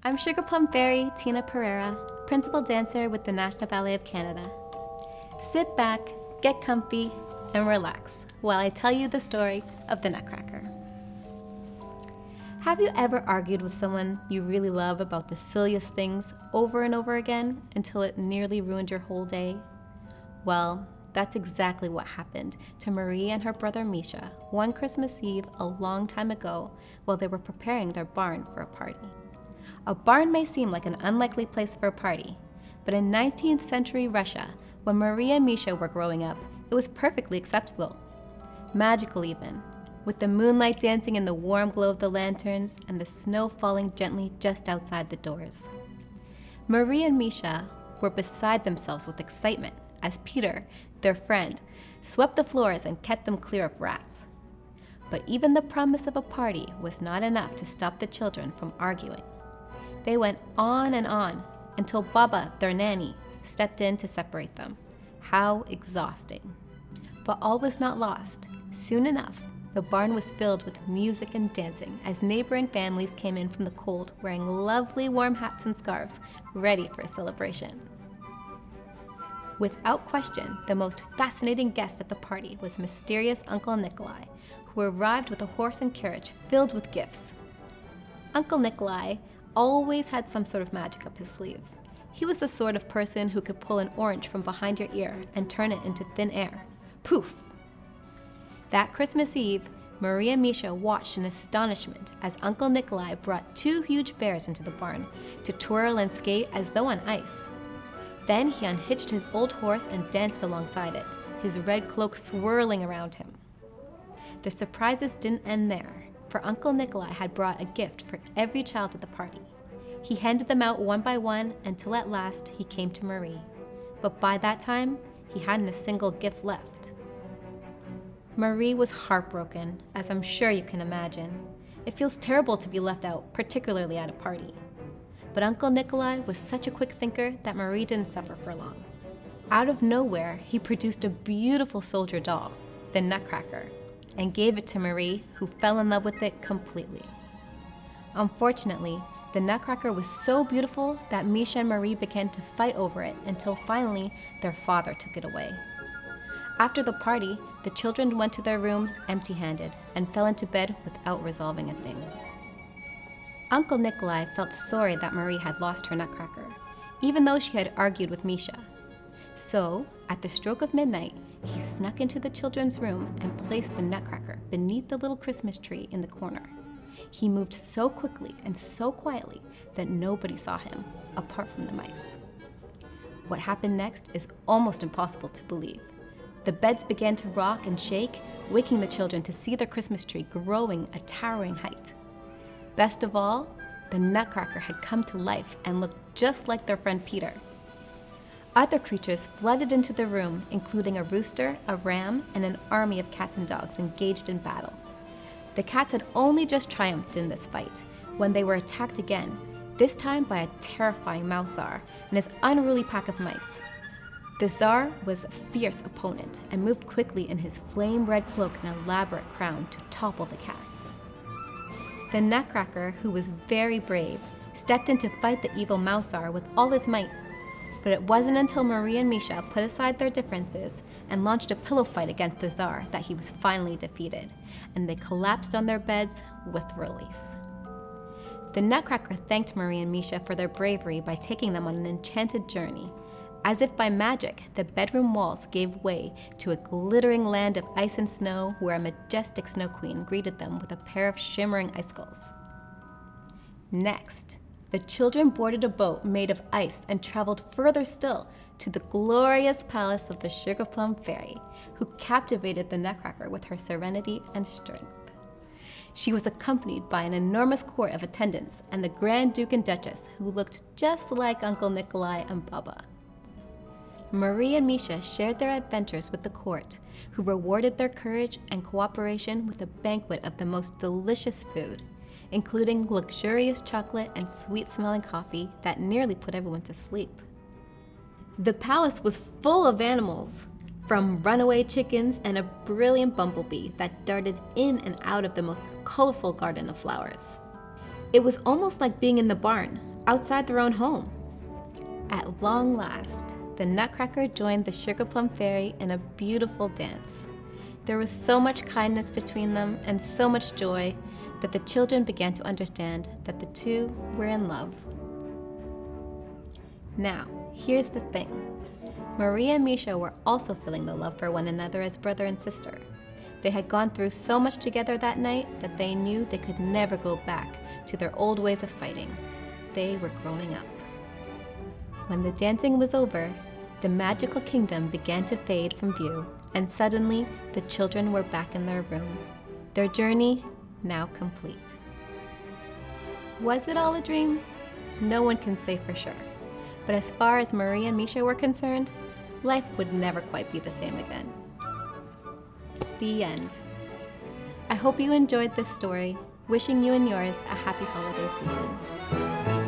I'm Sugar Plum Fairy Tina Pereira, principal dancer with the National Ballet of Canada. Sit back, get comfy, and relax while I tell you the story of the Nutcracker. Have you ever argued with someone you really love about the silliest things over and over again until it nearly ruined your whole day? Well, that's exactly what happened to Marie and her brother Misha one Christmas Eve a long time ago while they were preparing their barn for a party. A barn may seem like an unlikely place for a party, but in 19th century Russia, when Marie and Misha were growing up, it was perfectly acceptable. Magical even, with the moonlight dancing in the warm glow of the lanterns and the snow falling gently just outside the doors. Marie and Misha were beside themselves with excitement as Peter, their friend, swept the floors and kept them clear of rats. But even the promise of a party was not enough to stop the children from arguing. They went on and on until Baba, their nanny, stepped in to separate them. How exhausting. But all was not lost. Soon enough, the barn was filled with music and dancing as neighboring families came in from the cold wearing lovely warm hats and scarves, ready for a celebration. Without question, the most fascinating guest at the party was mysterious Uncle Nikolai, who arrived with a horse and carriage filled with gifts. Uncle Nikolai always had some sort of magic up his sleeve. He was the sort of person who could pull an orange from behind your ear and turn it into thin air. Poof! That Christmas Eve, Marie and Misha watched in astonishment as Uncle Nikolai brought two huge bears into the barn to twirl and skate as though on ice. Then he unhitched his old horse and danced alongside it, his red cloak swirling around him. The surprises didn't end there, for Uncle Nikolai had brought a gift for every child at the party. He handed them out one by one until at last he came to Marie. But by that time, he hadn't a single gift left. Marie was heartbroken, as I'm sure you can imagine. It feels terrible to be left out, particularly at a party. But Uncle Nikolai was such a quick thinker that Marie didn't suffer for long. Out of nowhere, he produced a beautiful soldier doll, the Nutcracker, and gave it to Marie, who fell in love with it completely. Unfortunately, the Nutcracker was so beautiful that Misha and Marie began to fight over it until finally their father took it away. After the party, the children went to their room empty-handed and fell into bed without resolving a thing. Uncle Nikolai felt sorry that Marie had lost her Nutcracker, even though she had argued with Misha. So, at the stroke of midnight, he snuck into the children's room and placed the Nutcracker beneath the little Christmas tree in the corner. He moved so quickly and so quietly that nobody saw him, apart from the mice. What happened next is almost impossible to believe. The beds began to rock and shake, waking the children to see their Christmas tree growing a towering height. Best of all, the Nutcracker had come to life and looked just like their friend Peter. Other creatures flooded into the room, including a rooster, a ram, and an army of cats and dogs engaged in battle. The cats had only just triumphed in this fight when they were attacked again, this time by a terrifying mouse czar and his unruly pack of mice. The czar was a fierce opponent and moved quickly in his flame-red cloak and elaborate crown to topple the cats. The Nutcracker, who was very brave, stepped in to fight the evil mouse czar with all his might. But it wasn't until Marie and Misha put aside their differences and launched a pillow fight against the czar that he was finally defeated, and they collapsed on their beds with relief. The Nutcracker thanked Marie and Misha for their bravery by taking them on an enchanted journey. As if by magic, the bedroom walls gave way to a glittering land of ice and snow where a majestic snow queen greeted them with a pair of shimmering icicles. Next, the children boarded a boat made of ice and traveled further still to the glorious palace of the Sugar Plum Fairy, who captivated the Nutcracker with her serenity and strength. She was accompanied by an enormous court of attendants and the Grand Duke and Duchess, who looked just like Uncle Nikolai and Baba. Marie and Misha shared their adventures with the court, who rewarded their courage and cooperation with a banquet of the most delicious food, including luxurious chocolate and sweet-smelling coffee that nearly put everyone to sleep. The palace was full of animals, from runaway chickens and a brilliant bumblebee that darted in and out of the most colorful garden of flowers. It was almost like being in the barn, outside their own home. At long last, the Nutcracker joined the Sugar Plum Fairy in a beautiful dance. There was so much kindness between them and so much joy that the children began to understand that the two were in love. Now, here's the thing. Maria and Misha were also feeling the love for one another as brother and sister. They had gone through so much together that night that they knew they could never go back to their old ways of fighting. They were growing up. When the dancing was over, the magical kingdom began to fade from view, and suddenly the children were back in their room, their journey now complete. Was it all a dream? No one can say for sure. But as far as Maria and Misha were concerned, life would never quite be the same again. The end. I hope you enjoyed this story. Wishing you and yours a happy holiday season.